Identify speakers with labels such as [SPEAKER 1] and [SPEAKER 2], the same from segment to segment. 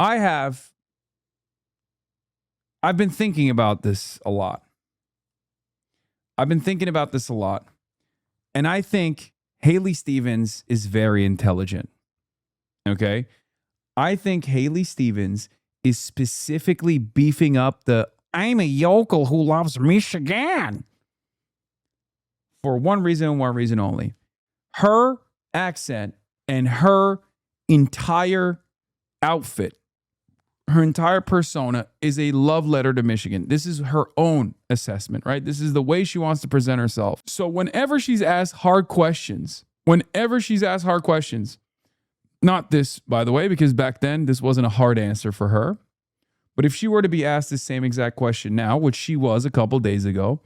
[SPEAKER 1] I've been thinking about this a lot. And I think Haley Stevens is very intelligent. Okay? I think Haley Stevens is specifically beefing up the I'm a yokel who loves Michigan for one reason and one reason only. Her accent and her entire outfit, her entire persona is a love letter to Michigan. This is her own assessment, right? This is the way she wants to present herself. So whenever she's asked hard questions, not this, by the way, because back then this wasn't a hard answer for her. But if she were to be asked the same exact question now, which she was a couple days ago,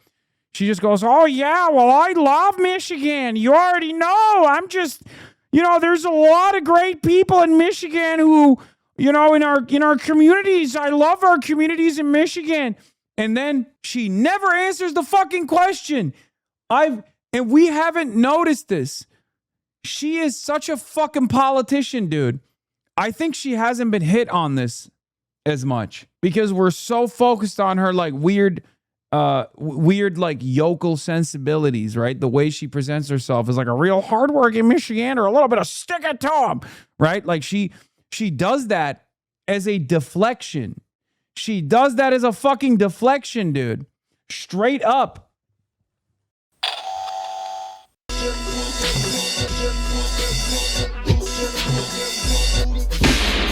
[SPEAKER 1] she just goes, oh, yeah, well, I love Michigan. You already know. I'm just, there's a lot of great people in Michigan who, in our communities. I love our communities in Michigan. And then she never answers the fucking question. And we haven't noticed this. She is such a fucking politician, dude. I think she hasn't been hit on this as much because we're so focused on her like weird like yokel sensibilities, right? The way she presents herself is like a real hardworking Michigander, a little bit of stick it to him, right? Like she does that as a deflection. She does that as a fucking deflection, dude. Straight up.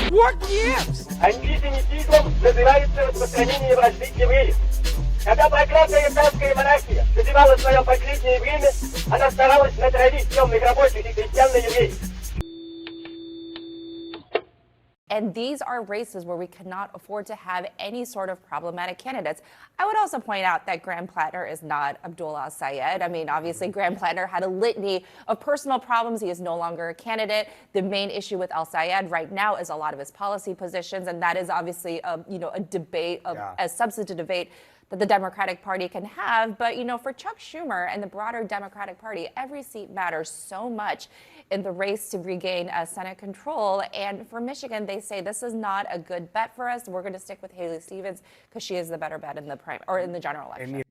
[SPEAKER 1] What gives?
[SPEAKER 2] Антисемитизмом называется распространение вражды к евреям. Когда проклятая еврейская монархия доживала свое последнее время, она старалась натравить темных рабочих и крестьян на евреев.
[SPEAKER 3] And these are races where we cannot afford to have any sort of problematic candidates. I would also point out that Graham Plattner is not Abdullah Sayed. I mean, obviously, Graham Plattner had a litany of personal problems. He is no longer a candidate. The main issue with Al Sayed right now is a lot of his policy positions, and that is obviously a debate, a substantive debate that the Democratic Party can have. But, for Chuck Schumer and the broader Democratic Party, every seat matters so much in the race to regain Senate control. And for Michigan, they say this is not a good bet for us. We're going to stick with Haley Stevens because she is the better bet in the general election.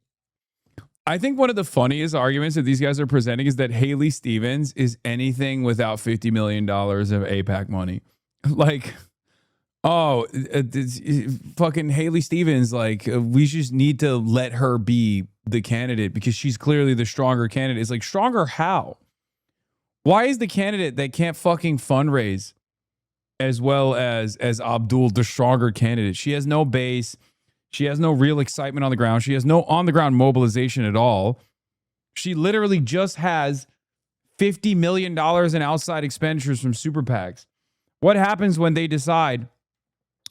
[SPEAKER 1] I think one of the funniest arguments that these guys are presenting is that Haley Stevens is anything without $50 million of AIPAC money. Like, fucking Haley Stevens, like, we just need to let her be the candidate because she's clearly the stronger candidate. It's like, stronger how? Why is the candidate that can't fucking fundraise as well as Abdul the stronger candidate? She has no base. She has no real excitement on the ground. She has no on-the-ground mobilization at all. She literally just has $50 million in outside expenditures from super PACs. What happens when they decide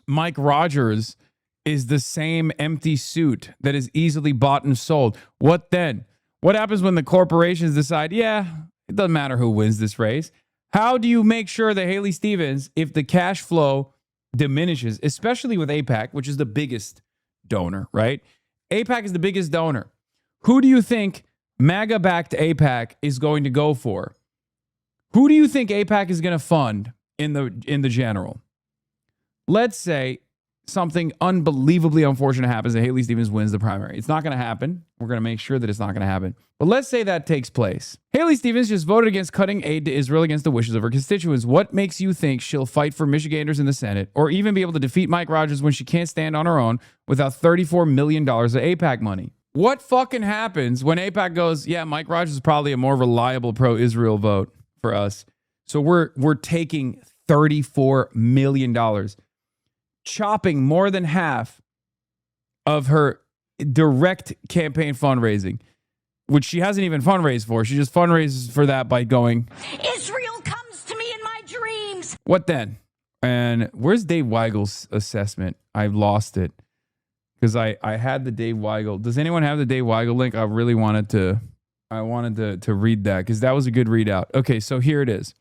[SPEAKER 1] Mike Rogers is the same empty suit that is easily bought and sold? What then? What happens when the corporations decide, it doesn't matter who wins this race? How do you make sure that Haley Stevens, if the cash flow diminishes, especially with AIPAC, which is the biggest donor, right? AIPAC is the biggest donor. Who do you think MAGA-backed AIPAC is going to go for? Who do you think AIPAC is going to fund in the general? Let's say something unbelievably unfortunate happens and Haley Stevens wins the primary. It's not going to happen. We're going to make sure that it's not going to happen. But let's say that takes place. Haley Stevens just voted against cutting aid to Israel against the wishes of her constituents. What makes you think she'll fight for Michiganders in the Senate or even be able to defeat Mike Rogers when she can't stand on her own without $34 million of AIPAC money? What fucking happens when AIPAC goes, Mike Rogers is probably a more reliable pro-Israel vote for us. So we're taking $34 million, chopping more than half of her direct campaign fundraising, which she hasn't even fundraised for. She just fundraises for that by going,
[SPEAKER 4] Israel comes to me in my dreams.
[SPEAKER 1] What then? And where's Dave Weigel's assessment? I've lost it because I had the Dave Weigel. Does anyone have the Dave Weigel link? I really wanted to read that because that was a good readout. Okay, so here it is.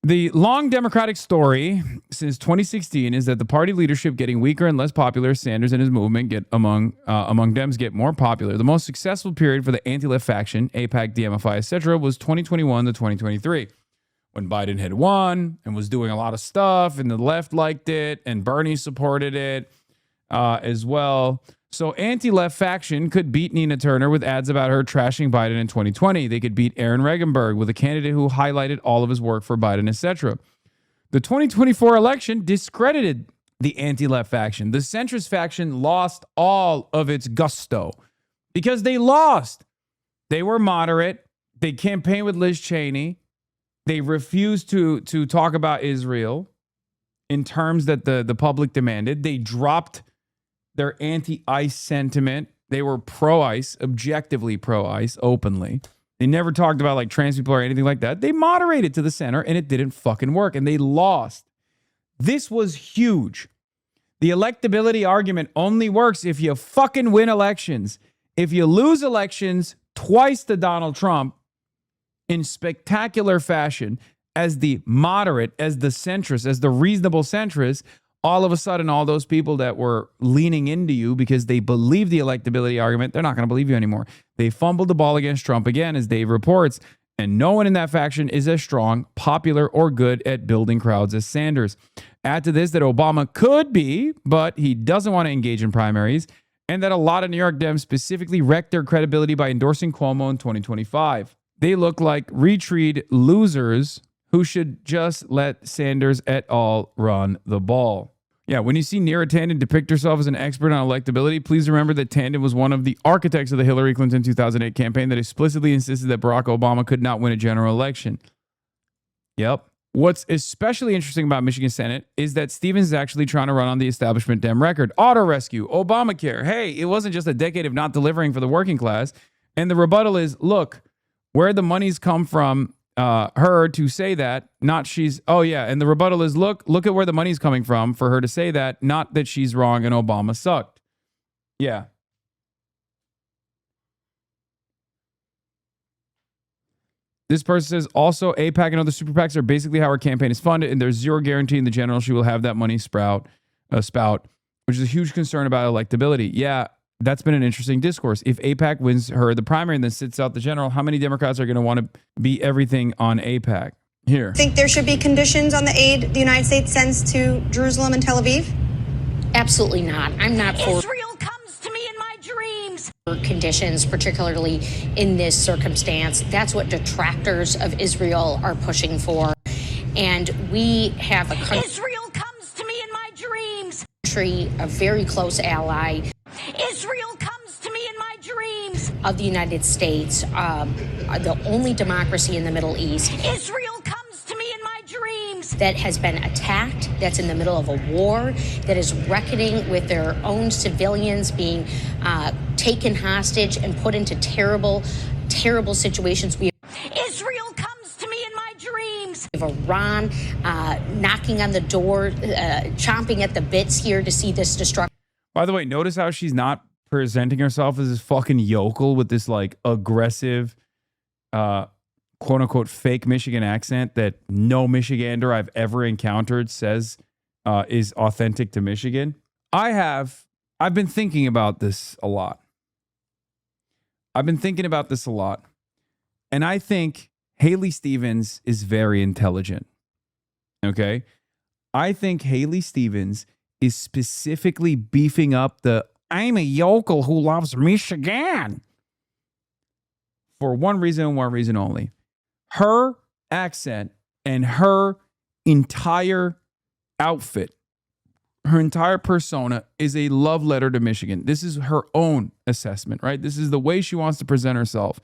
[SPEAKER 1] The long Democratic story since 2016 is that the party leadership getting weaker and less popular. Sanders and his movement get among Dems get more popular. The most successful period for the anti-left faction, AIPAC, DMFI, etc., was 2021 to 2023. when Biden had won and was doing a lot of stuff, and the left liked it, and Bernie supported it as well. So anti-left faction could beat Nina Turner with ads about her trashing Biden in 2020. They could beat Aaron Regenberg with a candidate who highlighted all of his work for Biden, etc. The 2024 election discredited the anti-left faction. The centrist faction lost all of its gusto because they lost. They were moderate. They campaigned with Liz Cheney. They refused to talk about Israel in terms that the public demanded. They dropped their anti-ICE sentiment. They were pro-ICE, objectively pro-ICE, openly. They never talked about like trans people or anything like that. They moderated to the center and it didn't fucking work and they lost. This was huge. The electability argument only works if you fucking win elections. If you lose elections twice to Donald Trump in spectacular fashion as the moderate, as the centrist, as the reasonable centrist, all of a sudden, all those people that were leaning into you because they believe the electability argument, they're not going to believe you anymore. They fumbled the ball against Trump again, as Dave reports, and no one in that faction is as strong, popular, or good at building crowds as Sanders. Add to this that Obama could be, but he doesn't want to engage in primaries, and that a lot of New York Dems specifically wrecked their credibility by endorsing Cuomo in 2025. They look like retreat losers who should just let Sanders et al. Run the ball. Yeah, when you see Neera Tanden depict herself as an expert on electability, please remember that Tanden was one of the architects of the Hillary Clinton 2008 campaign that explicitly insisted that Barack Obama could not win a general election. Yep. What's especially interesting about Michigan Senate is that Stevens is actually trying to run on the establishment Dem record. Auto rescue, Obamacare. Hey, it wasn't just a decade of not delivering for the working class. And the rebuttal is, look, where the money's come from, her to say that, not she's, oh yeah. And the rebuttal is, look at where the money's coming from for her to say that, not that she's wrong and Obama sucked. Yeah. This person says, also, AIPAC and other super PACs are basically how her campaign is funded, and there's zero guarantee in the general she will have that money spout, which is a huge concern about electability. Yeah, that's been an interesting discourse. If AIPAC wins her the primary and then sits out the general, how many Democrats are going to want to be everything on AIPAC? Here.
[SPEAKER 5] Think there should be conditions on the aid the United States sends to Jerusalem and Tel Aviv?
[SPEAKER 6] Absolutely not. I'm not for
[SPEAKER 4] Israel comes to me in my dreams.
[SPEAKER 6] conditions, particularly in this circumstance. That's what detractors of Israel are pushing for. And we have a country,
[SPEAKER 4] Israel comes to me in my dreams.
[SPEAKER 6] a very close ally
[SPEAKER 4] Israel comes to me in my dreams.
[SPEAKER 6] of the United States, the only democracy in the Middle East
[SPEAKER 4] Israel comes to me in my dreams.
[SPEAKER 6] that has been attacked, that's in the middle of a war, that is reckoning with their own civilians being taken hostage and put into terrible, terrible situations. We
[SPEAKER 4] Israel comes to me in my dreams.
[SPEAKER 6] have Iran knocking on the door, chomping at the bits here to see this destruction.
[SPEAKER 1] By the way, notice how she's not presenting herself as this fucking yokel with this like aggressive, quote unquote, fake Michigan accent that no Michigander I've ever encountered says is authentic to Michigan. I've been thinking about this a lot. And I think Haley Stevens is very intelligent. Okay. I think Haley Stevens is specifically beefing up the I'm a yokel who loves Michigan for one reason and one reason only. Her accent and her entire outfit, her entire persona is a love letter to Michigan. This is her own assessment, right? This is the way she wants to present herself.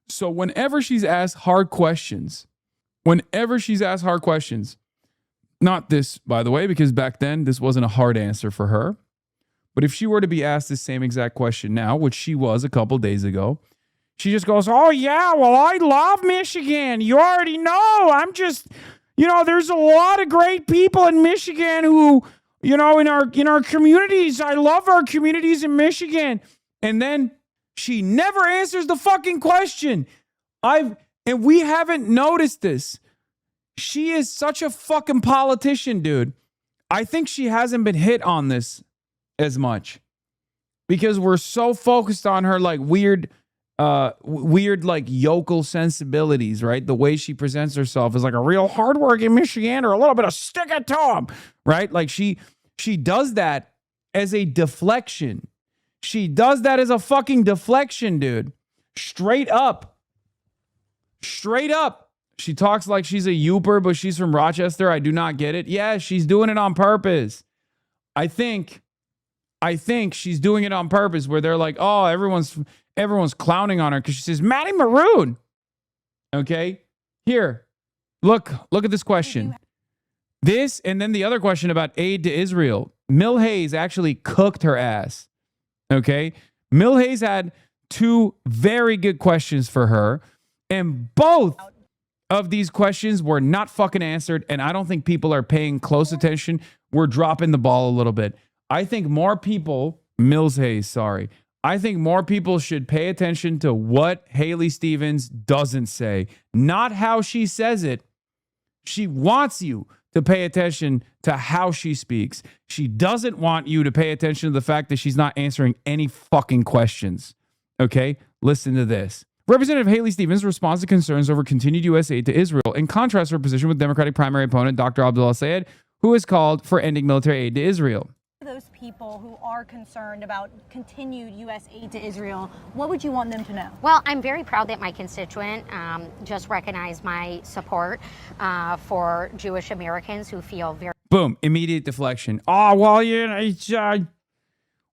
[SPEAKER 1] So whenever she's asked hard questions, not this, by the way, because back then this wasn't a hard answer for her. But if she were to be asked the same exact question now, which she was a couple days ago, she just goes, oh, yeah, well, I love Michigan. You already know. I'm just, there's a lot of great people in Michigan who, in our communities. I love our communities in Michigan. And then she never answers the fucking question. And we haven't noticed this. She is such a fucking politician, dude. I think she hasn't been hit on this as much because we're so focused on her like weird weird like yokel sensibilities, right? The way she presents herself is like a real hardworking Michigander, a little bit of stick it to him, right? Like she does that as a deflection. She does that as a fucking deflection, dude. Straight up. Straight up. She talks like she's a Youper, but she's from Rochester. I do not get it. Yeah, she's doing it on purpose. I think she's doing it on purpose where they're like, oh, everyone's clowning on her because she says, Maddie Maroon. Okay? Here. Look at this question. This and then the other question about aid to Israel. Mill Hayes actually cooked her ass. Okay? Mill Hayes had 2 very good questions for her, and both of these questions were not fucking answered, and I don't think people are paying close attention. We're dropping the ball a little bit. I think more people, Mills Hayes, sorry. I think more people should pay attention to what Haley Stevens doesn't say, not how she says it. She wants you to pay attention to how she speaks. She doesn't want you to pay attention to the fact that she's not answering any fucking questions. Okay? Listen to this. Representative Haley Stevens responds to concerns over continued U.S. aid to Israel. In contrast, her position with Democratic primary opponent Dr. Abdullah Sayed, who has called for ending military aid to Israel.
[SPEAKER 7] Those people who are concerned about continued U.S. aid to Israel, what would you want them to know?
[SPEAKER 6] Well, I'm very proud that my constituent just recognized my support for Jewish Americans who feel very...
[SPEAKER 1] Boom, immediate deflection. Oh, well,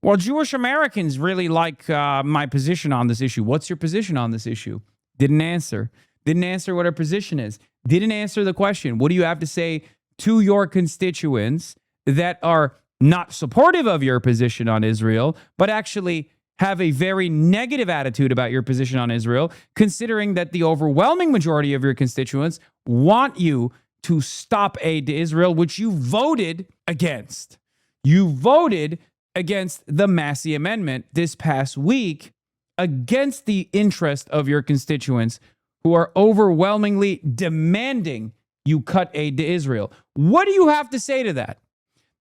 [SPEAKER 1] well, Jewish Americans really like my position on this issue. What's your position on this issue? Didn't answer. Didn't answer what her position is. Didn't answer the question. What do you have to say to your constituents that are not supportive of your position on Israel, but actually have a very negative attitude about your position on Israel, considering that the overwhelming majority of your constituents want you to stop aid to Israel, which you voted against. You voted against the Massey Amendment this past week against the interest of your constituents who are overwhelmingly demanding you cut aid to Israel. What do you have to say to that?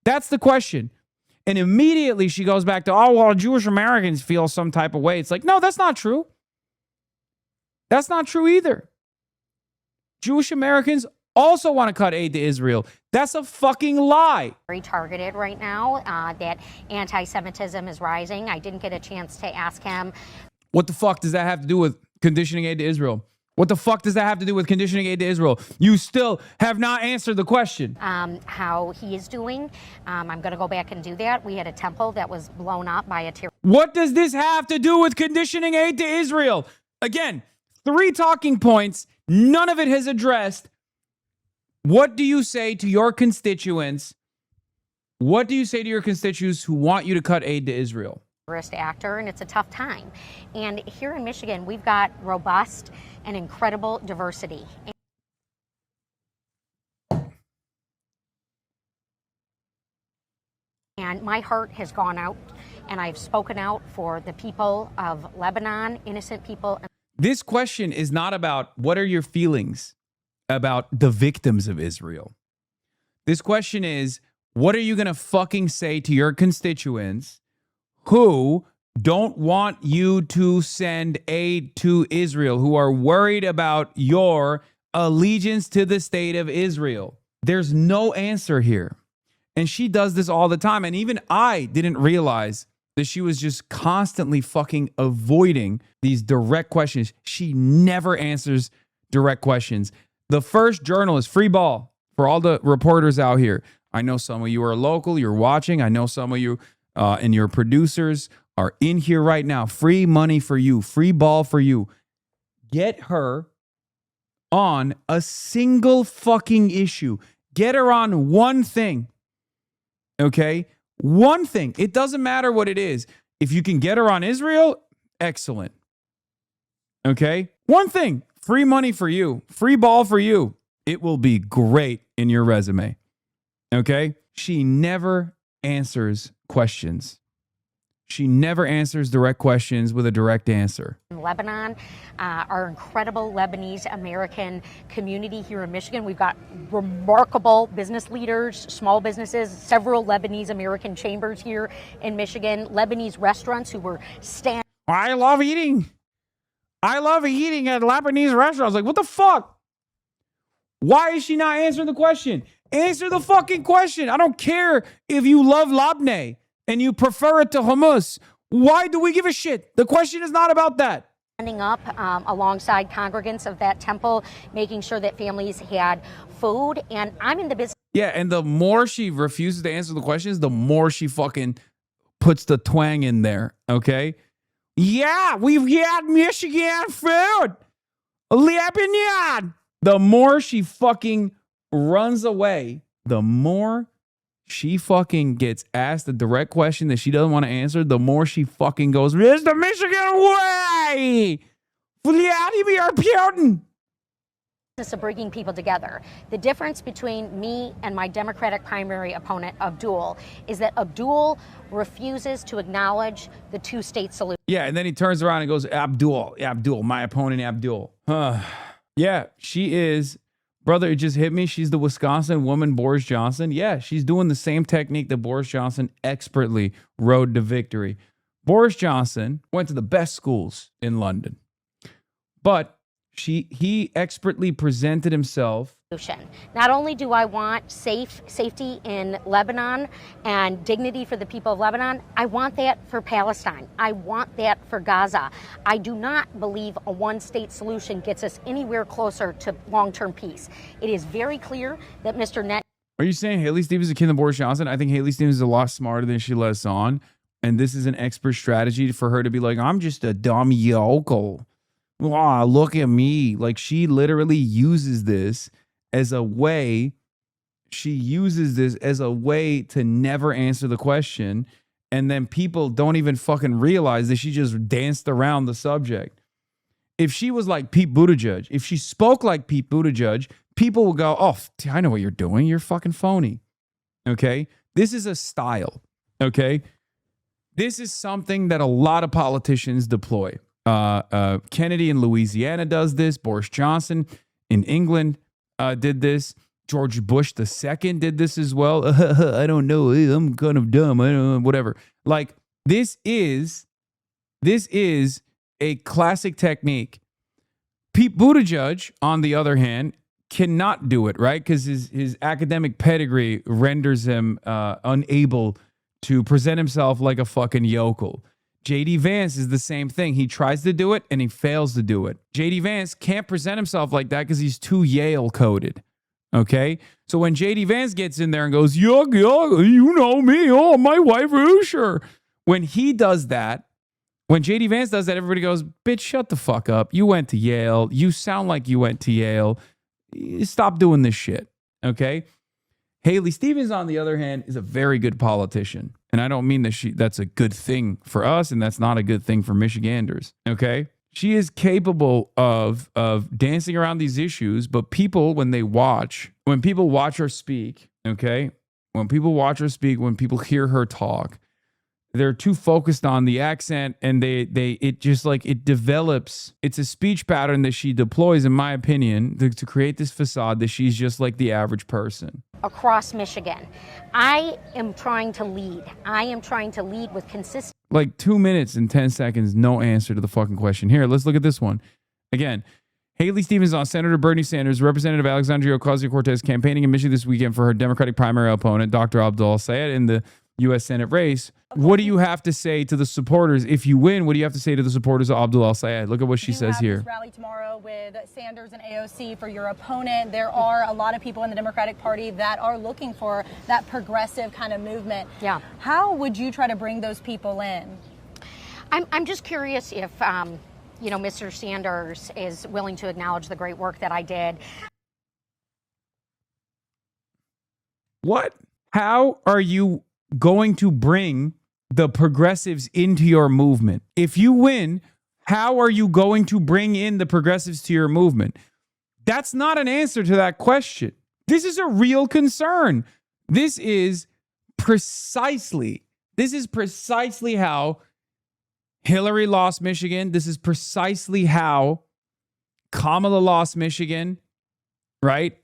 [SPEAKER 1] That's the question. And immediately she goes back to, oh, well, Jewish Americans feel some type of way. It's like, no, that's not true. That's not true either. Jewish Americans also want to cut aid to Israel. That's a fucking lie.
[SPEAKER 6] Very targeted right now, that anti-Semitism is rising. I didn't get a chance to ask him.
[SPEAKER 1] What the fuck does that have to do with conditioning aid to Israel? What the fuck does that have to do with conditioning aid to Israel? You still have not answered the question.
[SPEAKER 6] How he is doing. I'm going to go back and do that. We had a temple that was blown up by a terrorist.
[SPEAKER 1] What does this have to do with conditioning aid to Israel? Again, 3 talking points. None of it has addressed. What do you say to your constituents? What do you say to your constituents who want you to cut aid to Israel?
[SPEAKER 6] Actor, and it's a tough time. And here in Michigan, we've got robust and incredible diversity. And my heart has gone out, and I've spoken out for the people of Lebanon, innocent people.
[SPEAKER 1] This question is not about what are your feelings about the victims of Israel. This question is, what are you going to fucking say to your constituents who don't want you to send aid to Israel, who are worried about your allegiance to the state of Israel? There's no answer here. And she does this all the time. And even I didn't realize that she was just constantly fucking avoiding these direct questions. She never answers direct questions. The first journalist, free ball for all the reporters out here. I know some of you are local, you're watching. I know some of you and your producers are in here right now. Free money for you, free ball for you. Get her on a single fucking issue. Get her on one thing. Okay? One thing. It doesn't matter what it is. If you can get her on Israel, excellent. Okay? One thing. Free money for you. Free ball for you. It will be great in your resume. Okay? She never answers questions. She never answers direct questions with a direct answer.
[SPEAKER 6] In Lebanon, our incredible Lebanese American community here in Michigan. We've got remarkable business leaders, small businesses, several Lebanese American chambers here in Michigan, Lebanese restaurants who were standing.
[SPEAKER 1] I love eating. I love eating at Lebanese restaurants. Like, what the fuck? Why is she not answering the question? Answer the fucking question. I don't care if you love labneh and you prefer it to hummus. Why do we give a shit? The question is not about that.
[SPEAKER 6] Standing up alongside congregants of that temple, making sure that families had food. And I'm in the business.
[SPEAKER 1] Yeah, and the more she refuses to answer the questions, the more she fucking puts the twang in there, okay? Yeah, we've had Michigan food. Lebanon. The more she fucking runs away, the more she fucking gets asked a direct question that she doesn't want to answer, the more she fucking goes, it's the Michigan way. Vladimir Putin.
[SPEAKER 6] Of bringing people together. The difference between me and my Democratic primary opponent, Abdul, is that Abdul refuses to acknowledge the two-state solution.
[SPEAKER 1] Yeah, and then he turns around and goes, Abdul, my opponent, Abdul. Yeah, she is. Brother, it just hit me. She's the Wisconsin woman, Boris Johnson. Yeah, she's doing the same technique that Boris Johnson expertly rode to victory. Boris Johnson went to the best schools in London, but he expertly presented himself.
[SPEAKER 6] Not only do I want safety in Lebanon and dignity for the people of Lebanon, I want that for Palestine. I want that for Gaza. I do not believe a one-state solution gets us anywhere closer to long-term peace. It is very clear that Mr. Net.
[SPEAKER 1] Are you saying Haley Stevens is akin to Boris Johnson? I think Haley Stevens is a lot smarter than she lets on, and this is an expert strategy for her to be like, I'm just a dumb yokel. Wow, look at me. Like, she literally uses this as a way. She uses this as a way to never answer the question. And then people don't even fucking realize that she just danced around the subject. If she was like Pete Buttigieg, if she spoke like Pete Buttigieg, people will go, oh, I know what you're doing. You're fucking phony. Okay? This is a style. Okay? This is something that a lot of politicians deploy. Kennedy in Louisiana does this. Boris Johnson in England did this. George Bush II did this as well. I don't know. I'm kind of dumb. I don't know. Whatever. Like, this is a classic technique. Pete Buttigieg, on the other hand, cannot do it, right? Because his academic pedigree renders him unable to present himself like a fucking yokel. J.D. Vance is the same thing. He tries to do it and he fails to do it. J.D. Vance can't present himself like that because he's too Yale coded. Okay? So when J.D. Vance gets in there and goes, yuck, you know me. Oh, my wife, sure. When he does that, when J.D. Vance does that, everybody goes, bitch, shut the fuck up. You went to Yale. You sound like you went to Yale. Stop doing this shit. Okay? Haley Stevens, on the other hand, is a very good politician. And I don't mean that that's a good thing for us, and that's not a good thing for Michiganders. Okay? She is capable of dancing around these issues, but people, when people watch her speak, okay? When people watch her speak, when people hear her talk, they're too focused on the accent, and it develops. It's a speech pattern that she deploys, in my opinion, to create this facade that she's just like the average person.
[SPEAKER 6] Across Michigan, I am trying to lead. I am trying to lead with consistency.
[SPEAKER 1] Like 2 minutes and 10 seconds, no answer to the fucking question. Here, let's look at this one. Again, Haley Stevens on Senator Bernie Sanders, Representative Alexandria Ocasio-Cortez campaigning in Michigan this weekend for her Democratic primary opponent, Dr. Abdul Sayed, in the U.S. Senate race. What do you have to say to the supporters? If you win, what do you have to say to the supporters of Abdul Sayed? Look at what she says here.
[SPEAKER 7] This rally tomorrow with Sanders and AOC for your opponent. There are a lot of people in the Democratic Party that are looking for that progressive kind of movement.
[SPEAKER 6] Yeah.
[SPEAKER 7] How would you try to bring those people in?
[SPEAKER 6] I'm just curious if, Mr. Sanders is willing to acknowledge the great work that I did.
[SPEAKER 1] What? How are you going to bring the progressives into your movement? If you win, how are you going to bring in the progressives to your movement? That's not an answer to that question. This is a real concern. This is precisely how Hillary lost Michigan. This is precisely how Kamala lost Michigan, right?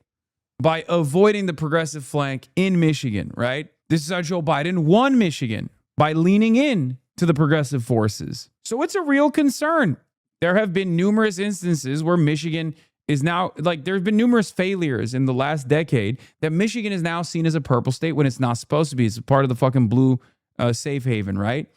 [SPEAKER 1] By avoiding the progressive flank in Michigan, right? This is how Joe Biden won Michigan, by leaning in to the progressive forces. So it's a real concern. There have been numerous instances where Michigan is now, like, there's been numerous failures in the last decade that Michigan is now seen as a purple state when it's not supposed to be. It's a part of the fucking blue safe haven, right?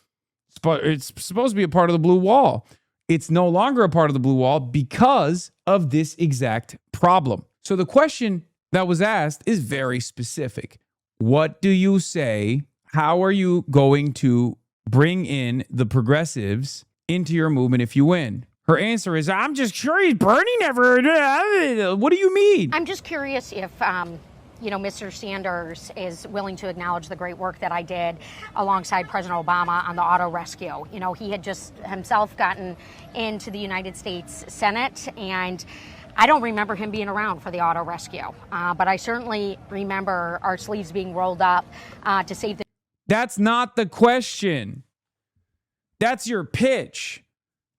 [SPEAKER 1] It's supposed to be a part of the blue wall. It's no longer a part of the blue wall because of this exact problem. So the question that was asked is very specific. What do you say? How are you going to bring in the progressives into your movement if you win? Her answer is, I'm just curious. Bernie never. What do you mean?
[SPEAKER 6] I'm just curious if, Mr. Sanders is willing to acknowledge the great work that I did alongside President Obama on the auto rescue. He had just himself gotten into the United States Senate, and I don't remember him being around for the auto rescue, but I certainly remember our sleeves being rolled up to save the.
[SPEAKER 1] That's not the question. That's your pitch.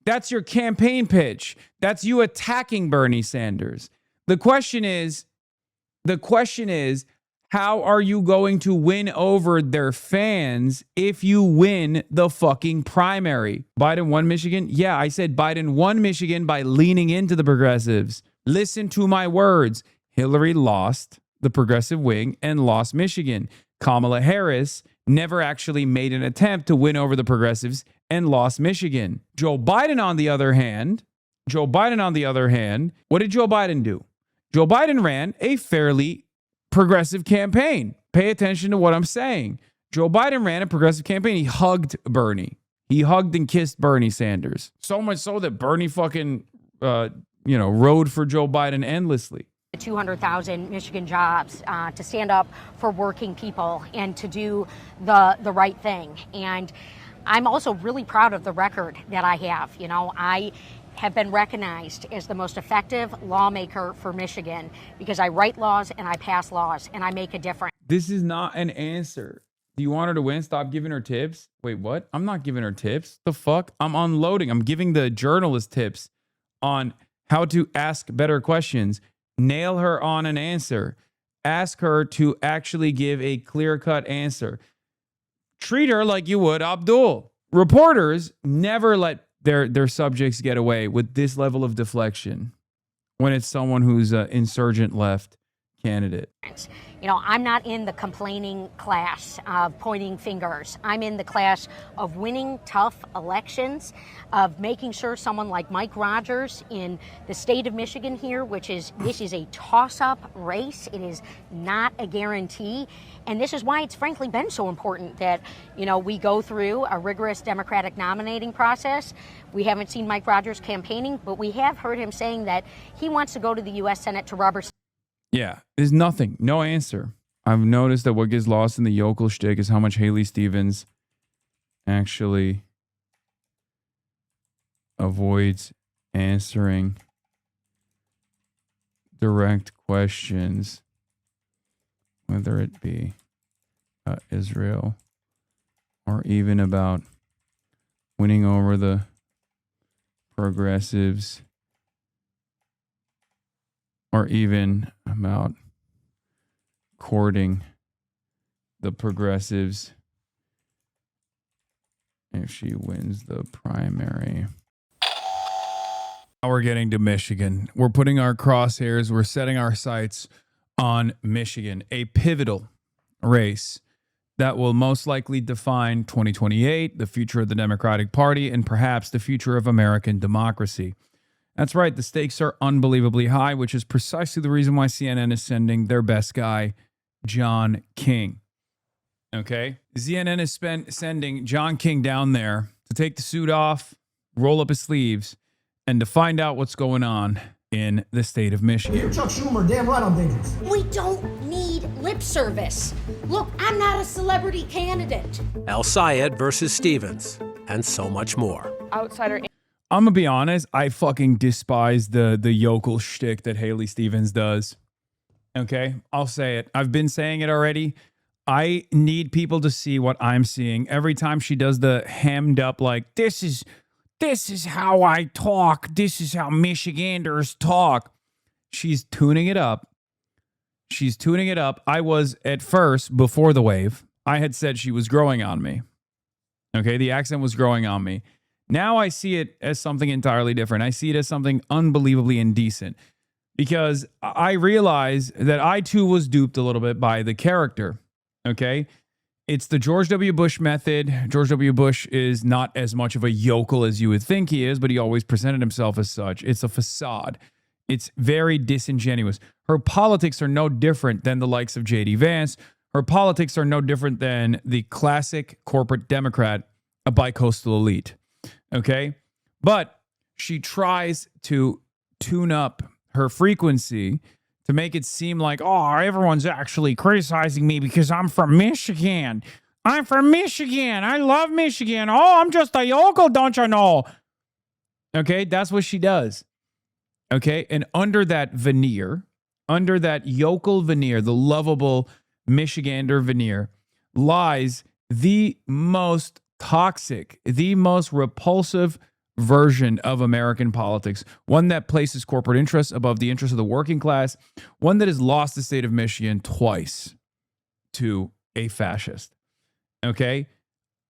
[SPEAKER 1] That's your campaign pitch. That's you attacking Bernie Sanders. The question is, how are you going to win over their fans if you win the fucking primary? Biden won Michigan? Yeah, I said Biden won Michigan by leaning into the progressives. Listen to my words. Hillary lost the progressive wing and lost Michigan. Kamala Harris never actually made an attempt to win over the progressives and lost Michigan. Joe Biden, on the other hand, what did Joe Biden do? Joe Biden ran a fairly progressive campaign. Pay attention to what I'm saying. Joe Biden ran a progressive campaign. He hugged Bernie. He hugged and kissed Bernie Sanders. So much so that Bernie fucking, rode for Joe Biden endlessly.
[SPEAKER 6] 200,000 Michigan jobs to stand up for working people and to do the right thing. And I'm also really proud of the record that I have. I have been recognized as the most effective lawmaker for Michigan because I write laws and I pass laws and I make a difference.
[SPEAKER 1] This is not an answer. Do you want her to win? Stop giving her tips. Wait, what? I'm not giving her tips. The fuck? I'm unloading. I'm giving the journalist tips on how to ask better questions. Nail her on an answer. Ask her to actually give a clear-cut answer. Treat her like you would Abdul. Reporters never let their subjects get away with this level of deflection when it's someone who's an insurgent left candidate.
[SPEAKER 6] I'm not in the complaining class of pointing fingers. I'm in the class of winning tough elections, of making sure someone like Mike Rogers in the state of Michigan here, this is a toss-up race. It is not a guarantee. And this is why it's frankly been so important that, we go through a rigorous Democratic nominating process. We haven't seen Mike Rogers campaigning, but we have heard him saying that he wants to go to the U.S. Senate to rubber.
[SPEAKER 1] Yeah, there's nothing. No answer. I've noticed that what gets lost in the yokel shtick is how much Haley Stevens actually avoids answering direct questions, whether it be Israel or even about winning over the progressives, or even about courting the progressives if she wins the primary. Now we're getting to Michigan. We're putting our crosshairs, we're setting our sights on Michigan, a pivotal race that will most likely define 2028, the future of the Democratic Party, and perhaps the future of American democracy. That's right. The stakes are unbelievably high, which is precisely the reason why CNN is sending their best guy, John King. Okay? CNN is sending John King down there to take the suit off, roll up his sleeves, and to find out what's going on in the state of Michigan.
[SPEAKER 8] You're Chuck Schumer, damn right I'm dangerous.
[SPEAKER 6] We don't need lip service. Look, I'm not a celebrity candidate.
[SPEAKER 9] El Sayed versus Stevens, and so much more.
[SPEAKER 3] Outsider.
[SPEAKER 1] I'm going to be honest, I fucking despise the yokel shtick that Haley Stevens does. Okay? I'll say it. I've been saying it already. I need people to see what I'm seeing. Every time she does the hammed up, like, this is how I talk. This is how Michiganders talk. She's tuning it up. She's tuning it up. I was, at first, before the wave, I had said she was growing on me. Okay? The accent was growing on me. Now I see it as something entirely different. I see it as something unbelievably indecent because I realize that I too was duped a little bit by the character. Okay. It's the George W. Bush method. George W. Bush is not as much of a yokel as you would think he is, but he always presented himself as such. It's a facade. It's very disingenuous. Her politics are no different than the likes of J.D. Vance. Her politics are no different than the classic corporate Democrat, a bicoastal elite. Okay? But she tries to tune up her frequency to make it seem like, oh, everyone's actually criticizing me because I'm from Michigan. I'm from Michigan. I love Michigan. Oh, I'm just a yokel, don't you know? Okay, that's what she does. Okay, and under that veneer, under that yokel veneer, the lovable Michigander veneer, lies the most toxic, the most repulsive version of American politics, one that places corporate interests above the interests of the working class, one that has lost the state of Michigan twice to a fascist. Okay?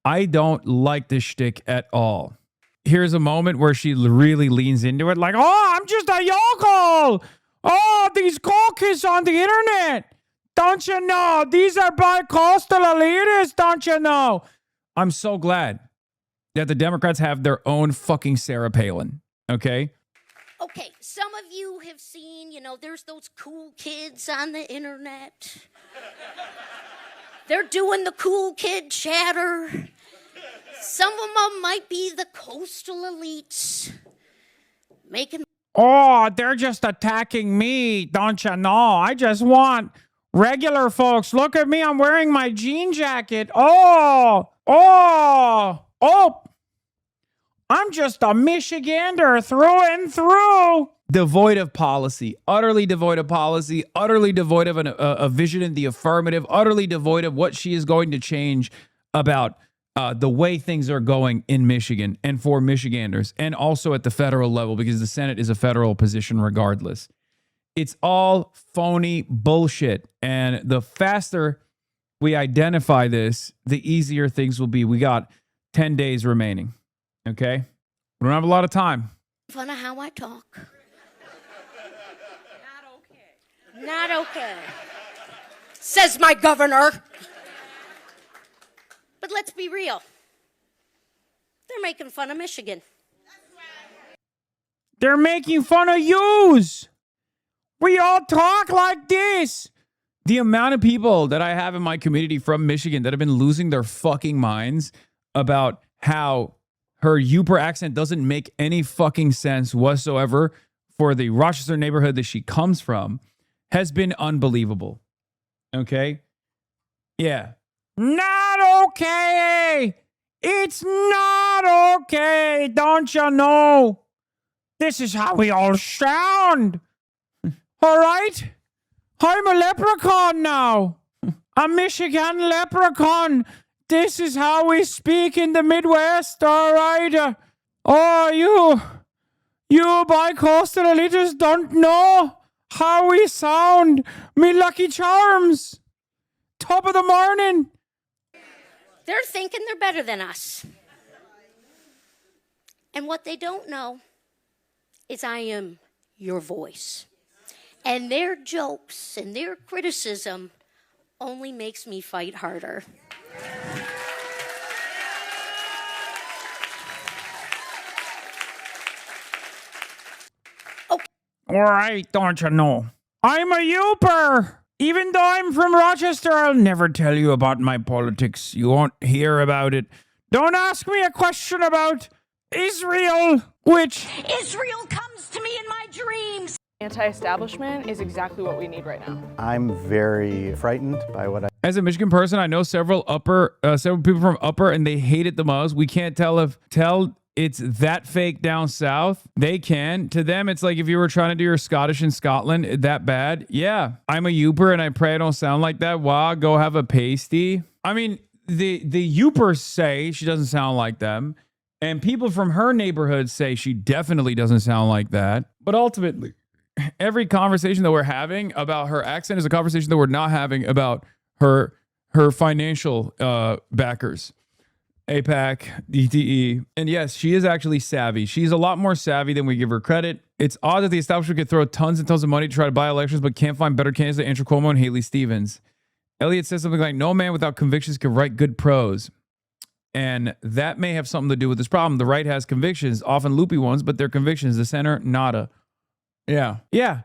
[SPEAKER 1] I don't like this shtick at all. Here's a moment where she really leans into it like, oh, I'm just a yokel. Oh, these cookies on the internet. Don't you know? These are bi-coastal elitists, don't you know? I'm so glad that the Democrats have their own fucking Sarah Palin, okay?
[SPEAKER 6] Okay, some of you have seen, there's those cool kids on the internet. They're doing the cool kid chatter. Some of them might be the coastal elites.
[SPEAKER 1] Oh, they're just attacking me, don't you know? I just want regular folks. Look at me, I'm wearing my jean jacket. Oh, I'm just a Michigander through and through. Devoid of policy, utterly devoid of policy, utterly devoid of a vision in the affirmative, utterly devoid of what she is going to change about the way things are going in Michigan and for Michiganders, and also at the federal level, because the Senate is a federal position regardless. It's all phony bullshit. And the faster we identify this, the easier things will be. We got 10 days remaining. Okay? We don't have a lot of time.
[SPEAKER 6] Fun of how I talk. Not okay. Says my governor. But let's be real. They're making fun of Michigan.
[SPEAKER 1] They're making fun of yous. We all talk like this. The amount of people that I have in my community from Michigan that have been losing their fucking minds about how her Yooper accent doesn't make any fucking sense whatsoever for the Rochester neighborhood that she comes from has been unbelievable. Okay? Yeah. Not okay. It's not okay. Don't you know? This is how we all sound. All right? I'm a leprechaun now. A Michigan leprechaun. This is how we speak in the Midwest. All right? You bi-coastal elitists don't know how we sound. Me lucky charms. Top of the morning.
[SPEAKER 6] They're thinking they're better than us. And what they don't know is I am your voice. And their jokes and their criticism only makes me fight harder.
[SPEAKER 1] Okay. All right, don't you know? I'm a Yooper. Even though I'm from Rochester, I'll never tell you about my politics. You won't hear about it. Don't ask me a question about Israel, which...
[SPEAKER 4] Israel comes to me in my dreams.
[SPEAKER 10] Anti-establishment is exactly what we need right now.
[SPEAKER 11] I'm very frightened by what I...
[SPEAKER 1] As a Michigan person, I know several people from Upper, and they hate it the most. We can't tell it's that fake down south. They can. To them, it's like if you were trying to do your Scottish in Scotland, that bad. Yeah, I'm a Yooper, and I pray I don't sound like that. Wow, go have a pasty. I mean, the Yoopers say she doesn't sound like them, and people from her neighborhood say she definitely doesn't sound like that. But ultimately, every conversation that we're having about her accent is a conversation that we're not having about her financial backers. AIPAC, DTE. And yes, she is actually savvy. She's a lot more savvy than we give her credit. It's odd that the establishment could throw tons and tons of money to try to buy elections, but can't find better candidates than Andrew Cuomo and Haley Stevens. Elliot says something like, no man without convictions can write good prose. And that may have something to do with this problem. The right has convictions, often loopy ones, but they're convictions. The center, nada. Yeah. Yeah.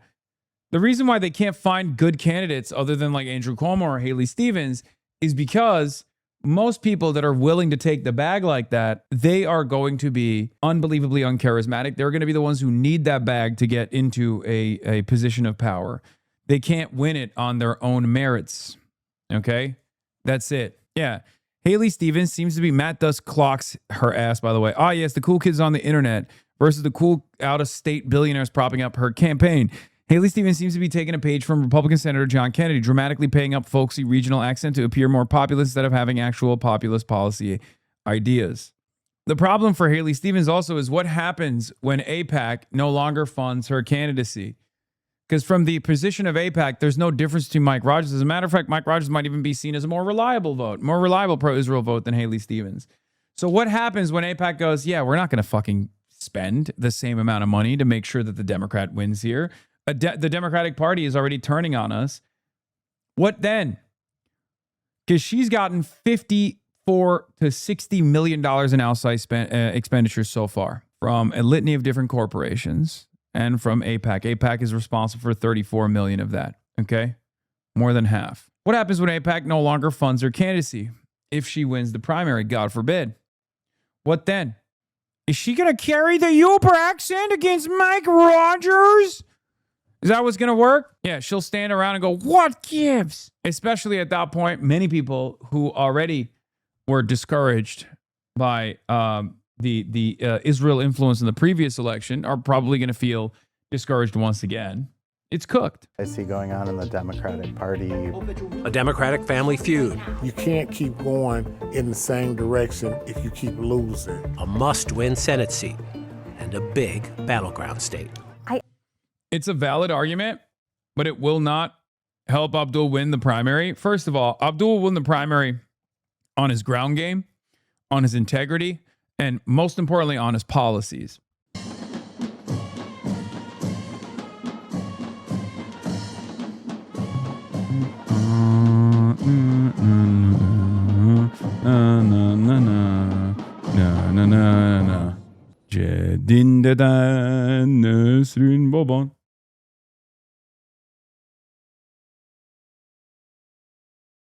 [SPEAKER 1] The reason why they can't find good candidates other than like Andrew Cuomo or Haley Stevens is because most people that are willing to take the bag like that, they are going to be unbelievably uncharismatic. They're going to be the ones who need that bag to get into a position of power. They can't win it on their own merits. Okay? That's it. Yeah. Haley Stevens seems to be, Matt Dusk clocks her ass, by the way. Yes, the cool kids on the internet versus the cool out-of-state billionaires propping up her campaign. Haley Stevens seems to be taking a page from Republican Senator John Kennedy, dramatically paying up folksy regional accent to appear more populist instead of having actual populist policy ideas. The problem for Haley Stevens also is what happens when AIPAC no longer funds her candidacy. Because from the position of AIPAC, there's no difference between Mike Rogers. As a matter of fact, Mike Rogers might even be seen as a more reliable pro-Israel vote than Haley Stevens. So what happens when AIPAC goes, yeah, we're not going to fucking spend the same amount of money to make sure that the Democrat wins here. The Democratic Party is already turning on us. What then? Because she's gotten $54 to $60 million in outside expenditures so far from a litany of different corporations. And from AIPAC. AIPAC is responsible for $34 million of that. Okay? More than half. What happens when AIPAC no longer funds her candidacy? If she wins the primary, God forbid. What then? Is she going to carry the Uber accent against Mike Rogers? Is that what's going to work? Yeah, she'll stand around and go, what gives? Especially at that point, many people who already were discouraged by the Israel influence in the previous election are probably going to feel discouraged once again. It's cooked.
[SPEAKER 11] I see going on in the Democratic Party.
[SPEAKER 9] A Democratic family feud.
[SPEAKER 12] You can't keep going in the same direction if you keep losing.
[SPEAKER 9] A must-win Senate seat and a big battleground state.
[SPEAKER 1] It's a valid argument, but it will not help Abdul win the primary. First of all, Abdul will win the primary on his ground game, on his integrity, and most importantly, on his policies. Jedin deden Nesrin baban.